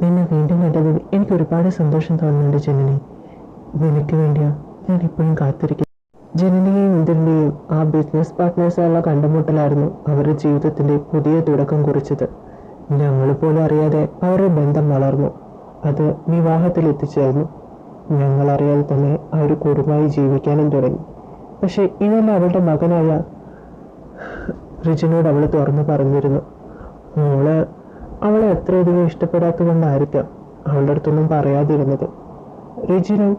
നിന്നെ വീണ്ടും കണ്ടതിൽ എനിക്ക് ഒരുപാട് സന്തോഷം തോന്നുന്നുണ്ട് ജനനി. നിനക്ക് വേണ്ടിയാ ഞാൻ ഇപ്പോഴും കാത്തിരിക്കും. ജനനിയെയും ഇന്ദ്രനെയും ആ ബിസിനസ് പാർട്ട്നേഴ്സായുള്ള കണ്ടുമുട്ടലായിരുന്നു അവരുടെ ജീവിതത്തിന്റെ പുതിയ തുടക്കം കുറിച്ചത്. ഞങ്ങൾ പോലും അറിയാതെ അവരുടെ ബന്ധം വളർന്നു. അത് വിവാഹത്തിൽ എത്തിച്ചേർന്നു. ഞങ്ങൾ അറിയാതെ തന്നെ അവർ കുടുംബമായി ജീവിക്കാനും തുടങ്ങി. പക്ഷെ ഇതെല്ലാം അവളുടെ മകനായ റിജിനോട് അവൾ തുറന്നു പറഞ്ഞിരുന്നു. മോള് അവളെ എത്രയധികം ഇഷ്ടപ്പെടാത്തതുകൊണ്ടായിരിക്കാം അവളുടെ അടുത്തൊന്നും പറയാതിരുന്നത്. റിജിനും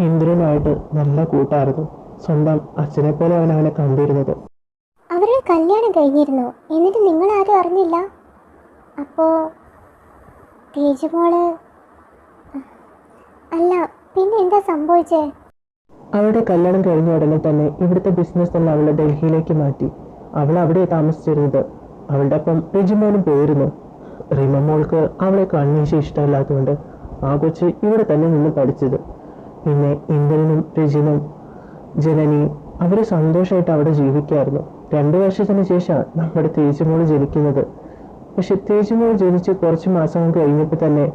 ഇന്ദ്രനുമായിട്ട് നല്ല കൂട്ടായിരുന്നു. സ്വന്തം അച്ഛനെ പോലെ അവനെ കണ്ടിരുന്നത്. അവരുടെ കല്യാണം കഴിഞ്ഞിരുന്നു, എന്നിട്ട് നിങ്ങൾ ആരും അറിഞ്ഞില്ല? അപ്പോൾ തേജുമോള് അല്ല, പിന്നെ എന്താ സംഭവിച്ചേ? അവളുടെ കല്യാണം കഴിഞ്ഞ ഉടനെ തന്നെ ഇവിടുത്തെ ബിസിനസ് തന്നെ അവളെ ഡൽഹിയിലേക്ക് മാറ്റി. അവൾ അവിടെ താമസിച്ചിരുന്നത്. അവളുടെ ഒപ്പം റിജിമോനും പോയിരുന്നു. റിമമോൾക്ക് അവളെ കണ്ണീശ ഇഷ്ടമില്ലാത്തതുകൊണ്ട് ആ കൊച്ച് ഇവിടെ തന്നെ നിന്ന് പഠിച്ചത്. പിന്നെ ഇന്ദ്രനും റിജിനും ജനനിയും അവർ സന്തോഷമായിട്ട് അവിടെ ജീവിക്കായിരുന്നു. 2 വർഷത്തിന് ശേഷം നമ്മുടെ തേജുമോള് ജനിക്കുന്നത്. പക്ഷെ തേജുമോൾ ജനിച്ച് കുറച്ച് മാസങ്ങൾ കഴിഞ്ഞപ്പോൾ തന്നെ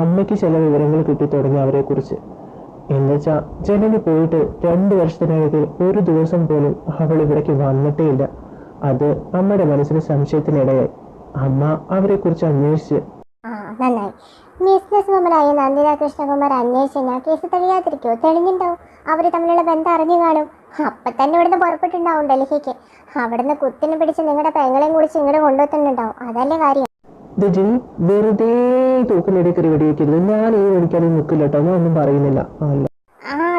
അമ്മയ്ക്ക് ചില വിവരങ്ങൾ കിട്ടി തുടങ്ങി അവരെക്കുറിച്ച്. എന്നുവെച്ചാൽ ജനനി പോയിട്ട് 2 വർഷത്തിനകത്ത് ഒരു ദിവസം പോലും അവൾ ഇവിടേക്ക് വന്നിട്ടേ ഇല്ല. അത് അമ്മയുടെ മനസ്സിന് സംശയത്തിനിടയായി. അമ്മ അവരെക്കുറിച്ച് അന്വേഷിച്ച്. നന്നായി. ബിസിനസ് വുമനായ നന്ദിത കൃഷ്ണകുമാർ അന്വേഷിച്ചാൽ കേസ് തെളിയാതിരിക്കുമോ? തെളിഞ്ഞിട്ടുണ്ടാവും. അവർ തമ്മിലുള്ള ബന്ധം അറിഞ്ഞു കാണും. അപ്പം തന്നെ ഇവിടുന്ന് പുറപ്പെട്ടുണ്ടാവും ഡൽഹിക്ക്. അവിടുന്ന് കുത്തിനെ പിടിച്ച് നിങ്ങളുടെ പെങ്ങളെയും കുടിച്ച് ഇങ്ങോട്ട് കൊണ്ടുവന്നിട്ടുണ്ടാവും. അതല്ലേ കാര്യം. വെറുതെ തൂക്കിനിടയ്ക്ക് വെടിവെക്കരുത്. ഞാൻ ഈ വെടിക്കാനും നിൽക്കില്ല കേട്ടോ. ഞാൻ ഒന്നും പറയുന്നില്ല.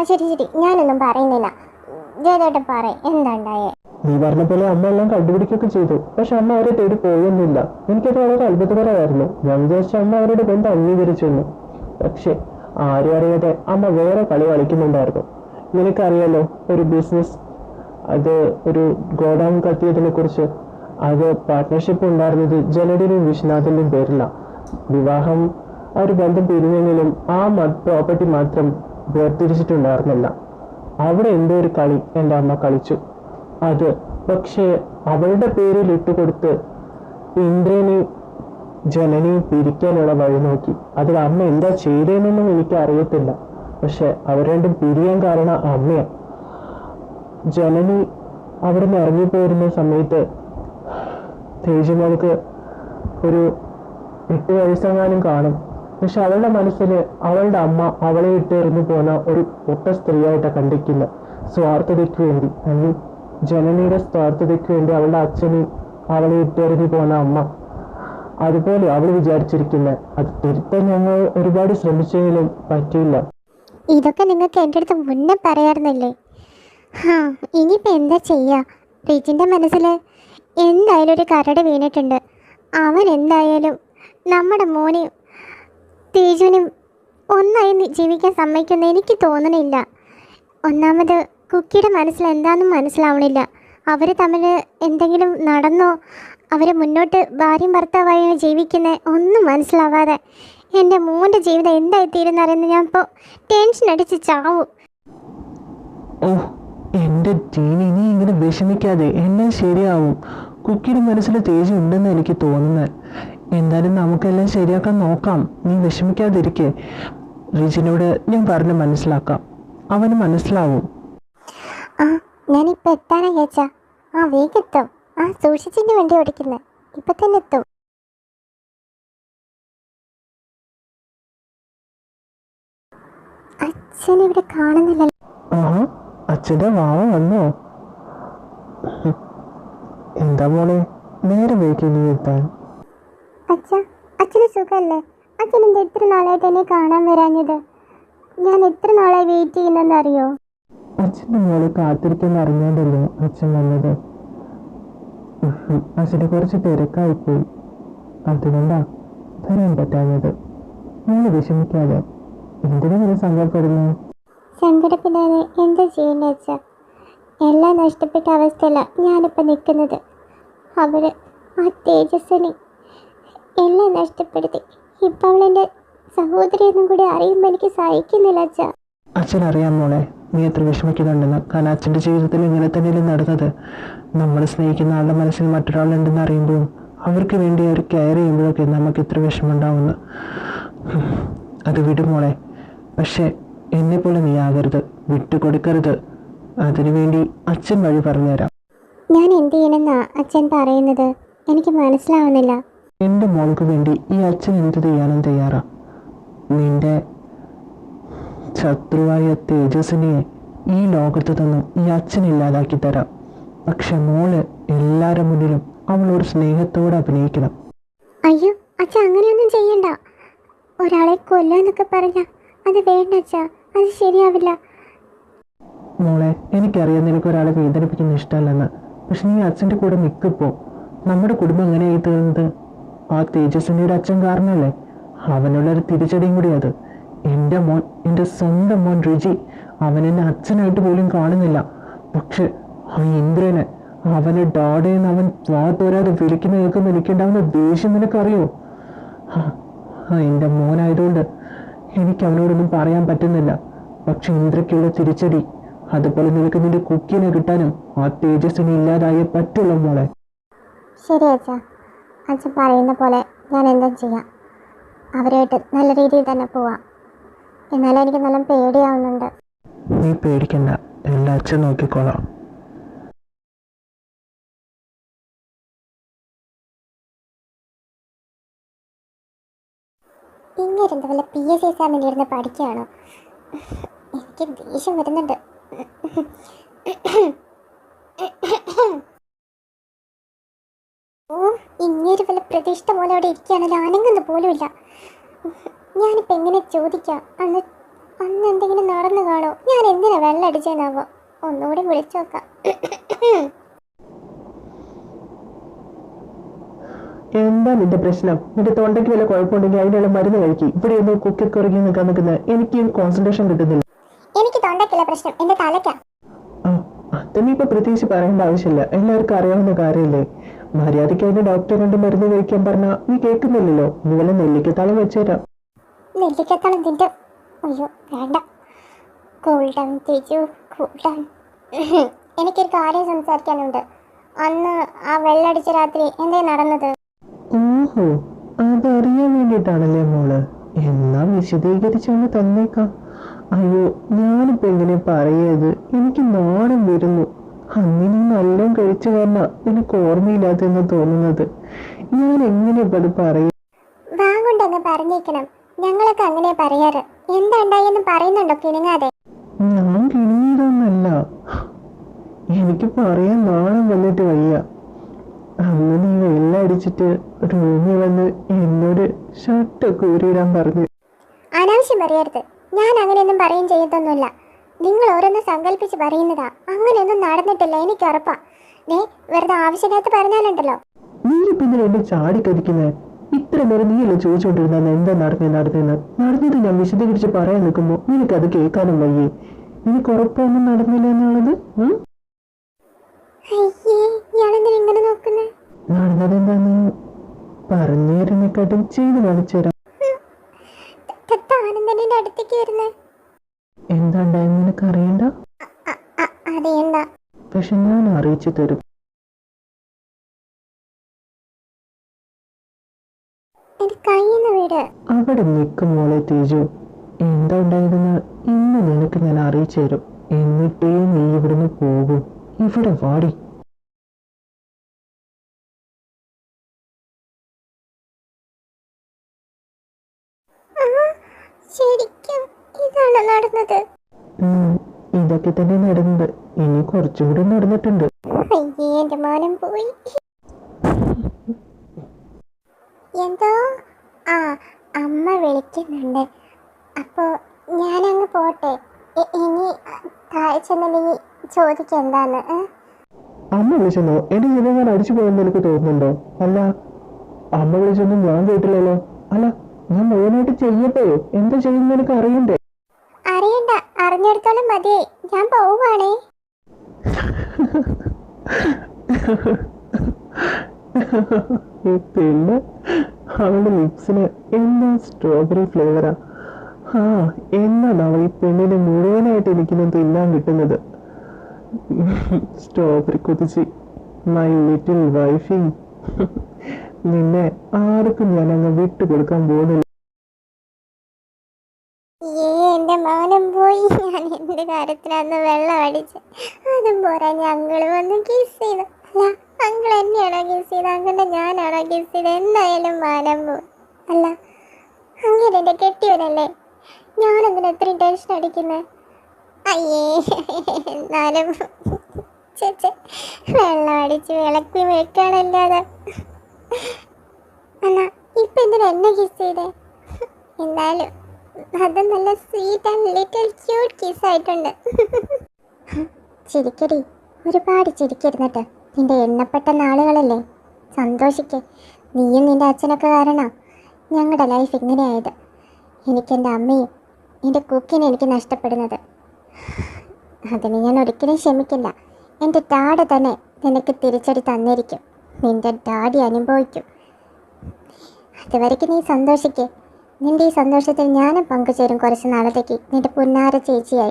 ശരി ശരി, ഞാനൊന്നും പറയുന്നില്ല. ജയദേട്ടൻ പറ, എന്താ ഉണ്ടായേ? നീ പറഞ്ഞ പോലെ അമ്മ എല്ലാം കണ്ടുപിടിക്കുകയൊക്കെ ചെയ്തു. പക്ഷെ അമ്മ അവരെ തേടി പോയൊന്നുമില്ല. എനിക്കത് വളരെ അത്ഭുതകരമായിരുന്നു. ഞാൻ വിചാരിച്ച അമ്മ അവരുടെ ബന്ധം അംഗീകരിച്ചെന്നു. പക്ഷെ ആരും അറിയാതെ അമ്മ വേറെ കളി കളിക്കുന്നുണ്ടായിരുന്നു. നിനക്കറിയാലോ, ഒരു ബിസിനസ്, അത് ഒരു ഗോഡൗൺ കത്തിയതിനെ കുറിച്ച്. അത് പാർട്ട്ണർഷിപ്പ് ഉണ്ടായിരുന്നത് ജലഡിന്റെയും വിശ്വനാഥിന്റെയും പേരിലാണ്. വിവാഹം ആ ഒരു ബന്ധം പിരിഞ്ഞെങ്കിലും ആ പ്രോപ്പർട്ടി മാത്രം വേർതിരിച്ചിട്ടുണ്ടായിരുന്നില്ല. അവിടെ എന്തോ ഒരു കളി എൻ്റെ അമ്മ കളിച്ചു. അത് പക്ഷേ അവളുടെ പേരിൽ ഇട്ടുകൊടുത്ത് ഇന്ദ്രനെയും ജനനെയും പിരിക്കാനുള്ള വഴി നോക്കി. അതിൽ അമ്മ എന്താ ചെയ്തതെന്നൊന്നും എനിക്ക് അറിയത്തില്ല. പക്ഷെ അവർ രണ്ടും പിരിയാൻ കാരണം അമ്മയാണ്. ജനനി അവിടെ നിന്ന് ഇറങ്ങിപ്പോയിരുന്ന സമയത്ത് തേജുമോൾക്ക് ഒരു 8 വയസ്സെങ്ങാനും കാണും. പക്ഷെ അവളുടെ മനസ്സിൽ അവളുടെ അമ്മ അവളെ ഇട്ടെറിഞ്ഞു പോന്ന ഒരു ഒട്ട സ്ത്രീയായിട്ടാണ് കണ്ടിരിക്കുന്ന. സ്വാർത്ഥതയ്ക്ക് വേണ്ടി, അല്ലെങ്കിൽ ജനനിയുടെ സ്വാർത്ഥതയ്ക്ക് വേണ്ടി അവളുടെ അച്ഛനും അവളെ ഇട്ടെറിഞ്ഞു പോന്ന അമ്മ അതുപോലെ അവൾ വിചാരിച്ചിരിക്കുന്നത്. അത് തിരുത്താൻ ഞങ്ങൾ ഒരുപാട് ശ്രമിച്ചെങ്കിലും പറ്റിയില്ല. ഇതൊക്കെ നിങ്ങൾക്ക് എൻ്റെ അടുത്ത് മുന്നേ പറയാറുന്നില്ലേ? ഇനിയിപ്പോൾ എന്താ ചെയ്യുക? റിജിൻ്റെ മനസ്സിൽ എന്തായാലും ഒരു കരട് വീണിട്ടുണ്ട്. അവൻ എന്തായാലും നമ്മുടെ മോനെയും തേജുവിനും ഒന്നായി ജീവിക്കാൻ സമ്മതിക്കുമെന്ന് എനിക്ക് തോന്നണില്ല. ഒന്നാമത് കുക്കിയുടെ മനസ്സിൽ എന്താണെന്നും മനസ്സിലാവണില്ല. അവർ തമ്മിൽ എന്തെങ്കിലും നടന്നോ, അവർ മുന്നോട്ട് ഭാര്യയും ഭർത്താവായോ ജീവിക്കുന്നത് ഒന്നും മനസ്സിലാവാതെ എൻ്റെ മോൻ്റെ ജീവിതം എന്തായിത്തീരുന്നറിയുന്ന ഞാൻ ഇപ്പോൾ ടെൻഷൻ അടിച്ച് ചാവും. ഓ എൻ്റെ ടീനി, നീ ഇങ്ങനെ വിഷമിക്കാതെ, എല്ലാം ശരിയാവും. കുക്കിയുടെ മനസ്സിൽ തേജ് ഉണ്ടെന്ന് എനിക്ക് തോന്നുന്നത്. എന്തായാലും നമുക്കെല്ലാം ശരിയാക്കാൻ നോക്കാം. നീ വിഷമിക്കാതിരിക്കെ. റിജിനോട് ഞാൻ പറഞ്ഞ് മനസ്സിലാക്കാം. അവന് മനസ്സിലാവും. ഞാനിപ്പോൾ എത്താനാ ചേച്ചാ. വേഗെത്തും. സൂക്ഷിച്ചിട്ട് വണ്ടി ഓടിക്കുന്നത്. ഇപ്പം തന്നെ എത്തും. അച്ഛനിവിടെ കാണുന്നില്ലല്ലോ. അച്ഛൻ്റെ വാവ വന്നോ? എന്താ മോളെ, നേരെ വൈകി നീ എത്താൻ? അച്ഛന് സുഖമല്ലേ? അച്ഛൻ എന്താ എത്ര നാളായിട്ട് എന്നെ കാണാൻ വരാഞ്ഞത്? ഞാൻ എത്ര നാളായി വെയിറ്റ് ചെയ്യുന്നെന്ന് അറിയോ? അച്ഛൻ്റെ മോളെ കാത്തിരിക്കാൻ അറിഞ്ഞാണ്ടല്ലോ അച്ഛൻ വന്നത്. അച്ഛന് കുറച്ച് തിരക്കായിപ്പോയി, അതുകൊണ്ടാ വരാൻ പറ്റാഞ്ഞത്. മോള് വിഷമിക്കാതെ. എന്തിനാ നീ സങ്കടപ്പെടുന്നു? സങ്കടപ്പെടാതെ എന്താ ചെയ്യേണ്ട അച്ഛാ? എല്ലാം നഷ്ടപ്പെട്ട അവസ്ഥയിലാണ് ഞാനിപ്പോൾ നിൽക്കുന്നത്. അവര് ആ തേജസ്വിനി എല്ലാം നഷ്ടപ്പെടുത്തി. ഇപ്പം അവളെൻ്റെ സഹോദരിയെന്നും കൂടി അറിയുമ്പോൾ എനിക്ക് സഹിക്കുന്നില്ല അച്ഛാ. അച്ഛൻ അറിയാം മോളെ, നീ എത്ര വിഷമിക്കുന്നുണ്ടെന്ന്. കാരണം അച്ഛൻ്റെ ജീവിതത്തിൽ ഇങ്ങനെ തന്നെയല്ലേ നടന്നത്. നമ്മൾ സ്നേഹിക്കുന്ന ആളുടെ മനസ്സിൽ മറ്റൊരാളുണ്ടെന്ന് അറിയുമ്പോൾ അവർക്ക് വേണ്ടി അവർ കെയർ ചെയ്യുമ്പോഴൊക്കെ നമുക്ക് ഇത്ര വിഷമമുണ്ടാവുന്നു. അത് വിടുമോളെ. പക്ഷേ എന്നെപ്പോലെ നീ ആകരുത്, വിട്ടുകൊടുക്കരുത്. അതിനുവേണ്ടി അച്ഛൻ വഴി പറഞ്ഞുതരാം. ഞാൻ എന്ത് ചെയ്യണമെന്നാ അച്ഛൻ പറയുന്നത്? എനിക്ക് മനസ്സിലാവുന്നില്ല. എൻ്റെ മോൾക്ക് വേണ്ടി ഈ അച്ഛൻ എന്ത് ചെയ്യാനും തയ്യാറാ. നിന്റെ ശത്രുവായ തേജസ്വിനിയെ ഈ ലോകത്ത് നിന്നും ഈ അച്ഛൻ ഇല്ലാതാക്കി തരാം. പക്ഷെ മോള് എല്ലാവരുടെ മുന്നിലും അവളൊരു സ്നേഹത്തോടെ അഭിനയിക്കണം. അയ്യോ അച്ഛൻ അങ്ങനെയൊന്നും ചെയ്യണ്ട. ഒരാളെ കൊല്ലാന്നൊക്കെ പറഞ്ഞ അത് വേണ്ട അച്ഛാ, അത് ശരിയാവില്ല. മോളെ, എനിക്കറിയാം നിനക്കൊരാളെ വേദനിപ്പിക്കുന്ന ഇഷ്ടമല്ലെന്ന്. പക്ഷെ നീ അച്ഛൻ്റെ കൂടെ നിൽക്കിപ്പോ. നമ്മുടെ കുടുംബം എങ്ങനെയായി തീർന്നത് ആ തേജസ്വിനിയുടെ അച്ഛൻ കാരണമല്ലേ. അവനുള്ളൊരു തിരിച്ചടിയും കൂടി അത്. എൻ്റെ മോൻ, എൻ്റെ സ്വന്തം മോൻ രുചി, അവൻ എന്നെ അച്ഛനായിട്ട് പോലും കാണുന്നില്ല. പക്ഷെ ആ ഇന്ദ്രനെ, അവനെ ഡാഡേന്ന് അവൻ വാ തോരാതെ വിളിക്കുന്ന കേൾക്കുന്ന എനിക്കുണ്ടാവുന്ന ദേഷ്യം നിനക്കറിയോ? എൻ്റെ മോനായതുകൊണ്ട് എനിക്ക് അവനോടൊന്നും പറയാൻ പറ്റുന്നില്ല. പക്ഷെ ഇന്ദ്രയ്ക്കുള്ള തിരിച്ചടി അതുപോലെ നിനക്ക് നിന്റെ കുക്കിനെ കിട്ടാനും ആ തേജസ്സിനെ ഇല്ലാതായേ പറ്റുള്ളൂ മോളെ. ശരി അച്ഛാ, അച്ഛൻ പറയുന്ന പോലെ ഞാൻ എന്താ ചെയ്യാം. അവരായിട്ട് നല്ല രീതിയിൽ തന്നെ പോവാം. എന്നാലും എനിക്ക് നല്ല പേടിയാവുന്നുണ്ട്. നീ പേടിക്കണ്ട, എല്ലാ അച്ഛൻ നോക്കിക്കോളാം. ഇങ്ങനെ വല്ല PSC എക്സാമിന് ഇരുന്ന് പഠിക്കുകയാണോ? എനിക്ക് ദേഷ്യം വരുന്നുണ്ട്. ഓ, ഇങ്ങനൊരു വല്ല പ്രതിഷ്ഠ പോലെ അവിടെ ഇരിക്കുകയാണല്ലോ, അനങ്ങുന്ന പോലും ഇല്ല. ഞാനിപ്പോൾ എങ്ങനെ ചോദിക്കാം? അന്ന് എന്തെങ്കിലും നടന്നു കാണോ? ഞാൻ എന്തിനാ വെള്ളം അടിച്ചേന്നാവോ? ഒന്നുകൂടി വിളിച്ചു നോക്കാം. എന്താ നിന്റെ പ്രശ്നം? നിന്റെ തൊണ്ടയ്ക്ക് വല്ല കുഴപ്പമുണ്ടെങ്കിൽ അതിനുള്ള മരുന്ന് കഴിക്കി. ഇവിടെ ഒന്ന് കുക്കിൽ കുറങ്ങി നിൽക്കാൻ നിൽക്കുന്നത് എനിക്ക് കോൺസെൻട്രേഷൻ കിട്ടുന്നില്ല. എനിക്ക് തൊണ്ടയ്ക്കുള്ള പ്രശ്നം എന്റെ തലയ്ക്കാ. അതൊന്നും ഇപ്പൊ പ്രത്യേകിച്ച് പറയേണ്ട ആവശ്യമില്ല, എല്ലാവർക്കും അറിയാവുന്ന കാര്യമല്ലേ. മര്യാദയ്ക്ക് അതിന്റെ ഡോക്ടറെ കണ്ട് മരുന്ന് കഴിക്കാൻ പറഞ്ഞാൽ നീ കേൾക്കുന്നില്ലല്ലോ. നീ വല്ല നെല്ലിക്കത്താളം വെച്ചുതരാം. നെല്ലിക്കത്താളം തിന്റെ? അയ്യോ വേണ്ട. Cool down Teju, cool down. എനിക്കൊരു കാര്യം സംസാരിക്കാനുണ്ട്. അന്ന് ആ വെള്ളടിച്ച രാത്രി എന്തേ നടന്നത്? ഓഹോ, അതറിയാൻ വേണ്ടിയിട്ടാണല്ലേ മോള്? എന്നാ വിശദീകരിച്ചൊന്ന് തന്നേക്കാം. അയ്യോ, ഞാനിപ്പോ എങ്ങനെ പറയത്? എനിക്ക് നാണം വരുന്നു. അന്നിനി നല്ലോണം കഴിച്ചു കാരണം നിനക്ക് ഓർമ്മയില്ലാത്തെന്ന് തോന്നുന്നത്. ഞാൻ എങ്ങനെയപ്പോ അത് പറയും? വാങ്ങുണ്ടെന്ന് പറഞ്ഞേക്കണം. ഞങ്ങളൊക്കെ അങ്ങനെ പറയാറ്. എന്താ ഉണ്ടായെന്ന് പറയുന്നുണ്ടോ കിണുങ്ങാതെ? ഞാൻ കിണിയതൊന്നല്ല, എനിക്ക് പറയാൻ നാണം വന്നിട്ട് വയ്യ. അന്ന് നീ വെള്ളം അടിച്ചിട്ട് റൂമിൽ വന്ന് എന്നോട് ഷർട്ടൊക്കെ ഊരിയിടാൻ പറഞ്ഞു. അനാവശ്യം പറയരുത്. ഞാൻ അങ്ങനെയൊന്നും പറയും ചെയ്യത്തൊന്നുമില്ല. നിങ്ങൾ ഓരോന്ന് സങ്കല്പിച്ച് പറയുന്നതാ. അങ്ങനെയൊന്നും നടന്നിട്ടില്ല, എനിക്ക് ഉറപ്പാ. വെറുതെ ആവശ്യമില്ലാത്ത പറഞ്ഞാലുണ്ടല്ലോ. നീ പിന്നെ എന്നെ ചാടിക്കതിക്കുന്നത്? ഇത്ര നേരം നീയല്ലേ ചോദിച്ചുകൊണ്ടിരുന്ന എന്താ നടന്നത് ഞാൻ വിശദീകരിച്ച് പറയാൻ നിൽക്കുമ്പോ നിനക്കത് കേൾക്കാനും വയ്യേ? നിനക്ക് ഉറപ്പൊന്നും നടന്നില്ല എന്നുള്ളത്? നടന്നത് എന്താന്ന് പറഞ്ഞേരനെക്കാട്ടും ചെയ്ത് കാണിച്ചുതരാം. എന്താ ഉണ്ടായെന്ന് നിനക്ക് അറിയണ്ട? പക്ഷെ ഞാൻ അറിയിച്ചു തരും. അവിടെ നിൽക്കും മോളെ തേജു. എന്താ ഉണ്ടായതെന്ന് ഇന്ന് നിനക്ക് ഞാൻ അറിയിച്ചു തരും. എന്നിട്ടേ നീ ഇവിടുന്ന് പോകും. ഇവിടെ വാടി. ശരിക്കും ഇതാണ് നടന്നത്? ഇതൊക്കെ തന്നെ നടന്നത്. ഇനി കുറച്ചുകൂടി നടന്നിട്ടുണ്ട്. അയ്യേ, എന്റെ മാനം പോയി. എന്തോ അമ്മ വിളിക്കുന്നുണ്ട്. അപ്പോ ഞാനങ്ങ് പോട്ടെ. ഇനി താഴെ ചെന്നില്ലെങ്കിൽ ചോദിക്കാം എന്താന്ന്. അമ്മ വിളിച്ചെന്നോ? എന്റെ ജീവിതം ഞാൻ അടിച്ചു പോയെന്ന് എനിക്ക് തോന്നുന്നുണ്ടോ? അല്ല, അമ്മ വിളിച്ചൊന്നും ഞാൻ കേട്ടില്ലല്ലോ. അല്ല, ഞാൻ മുഴുവനായിട്ട് ചെയ്യട്ടെയോ? എന്താ ചെയ്യുന്ന എനിക്ക് അറിയണ്ടേ? അറിയണ്ട, അറിഞ്ഞെടുത്തോളം മതി. ഞാൻ പോവാണേ. പിന്നെ അവളുടെ ലിപ്സിന് എന്താ സ്ട്രോബെറി ഫ്ലേവറാ. എന്നാണ് ഈ പെണ്ണിന് മുഴുവനായിട്ട് എനിക്കിന്ന് തിന്നാൻ കിട്ടുന്നത്. സ്ട്രോബെറി കൊതിച്ച് മൈ ലിറ്റിൽ വൈഫി. നിന്നെ ആർക്കും ഞാൻ അങ്ങ് വിട്ടുകൊടുക്കാൻ പോകുന്നില്ല. എന്റെ മാനം പോയി. ഞാൻ എന്ത് കാര്യത്തിനന്ന് വെള്ളം അടിച്ച്. അതും പോരാ ഞങ്ങൾ വന്ന് കിസ് ചെയ്തു. അല്ല, അങ്കിൾ എന്നെയാണോ കിസ് ചെയ്ത്? അങ്കിളിന്റെ ഞാനാണോ കിസ് ചെയ്ത്? എന്തായാലും മാനം പോയി. അല്ല, അങ്ങനെ എന്റെ കെട്ടിയവനല്ലേ, ഞാനെന്തിനാ എത്രയും ടെൻഷൻ അടിക്കുന്നത്? അയ്യേ, എന്നാലും ചേച്ചേ വെള്ളം അടിച്ച് വിളക്കി വെക്കാനല്ലാതെ. അല്ല, ഇപ്പൊ എന്തിനാ എന്നെ കിസ് ചെയ്തേ? എന്നാലും അത് നല്ല sweet and little cute kiss ആയിട്ടുണ്ട്. ചിരിക്കടി, ഒരുപാട് ചിരിക്കരുന്നിട്ട്. നിന്റെ എണ്ണപ്പെട്ട നാളുകളല്ലേ, സന്തോഷിക്ക്. നീയും നിന്റെ അച്ഛനൊക്കെ കാരണം ഞങ്ങളുടെ ലൈഫ് ഇങ്ങനെയായത്. എനിക്കെൻ്റെ അമ്മയും എൻ്റെ കുക്കിനെ എനിക്ക് നഷ്ടപ്പെടുന്നത്, അതിന് ഞാൻ ഒരിക്കലും ക്ഷമിക്കില്ല. എൻ്റെ ഡാഡി തന്നെ നിനക്ക് തിരിച്ചടി തന്നിരിക്കും. നിന്റെ ഡാഡി അനുഭവിക്കും. അതുവരയ്ക്ക് നീ സന്തോഷിക്കേ. നിന്റെ ഈ സന്തോഷത്തിൽ ഞാനും പങ്കുചേരും കുറച്ച് നാളത്തേക്ക് നിന്റെ പുന്നാര ചേച്ചിയായി.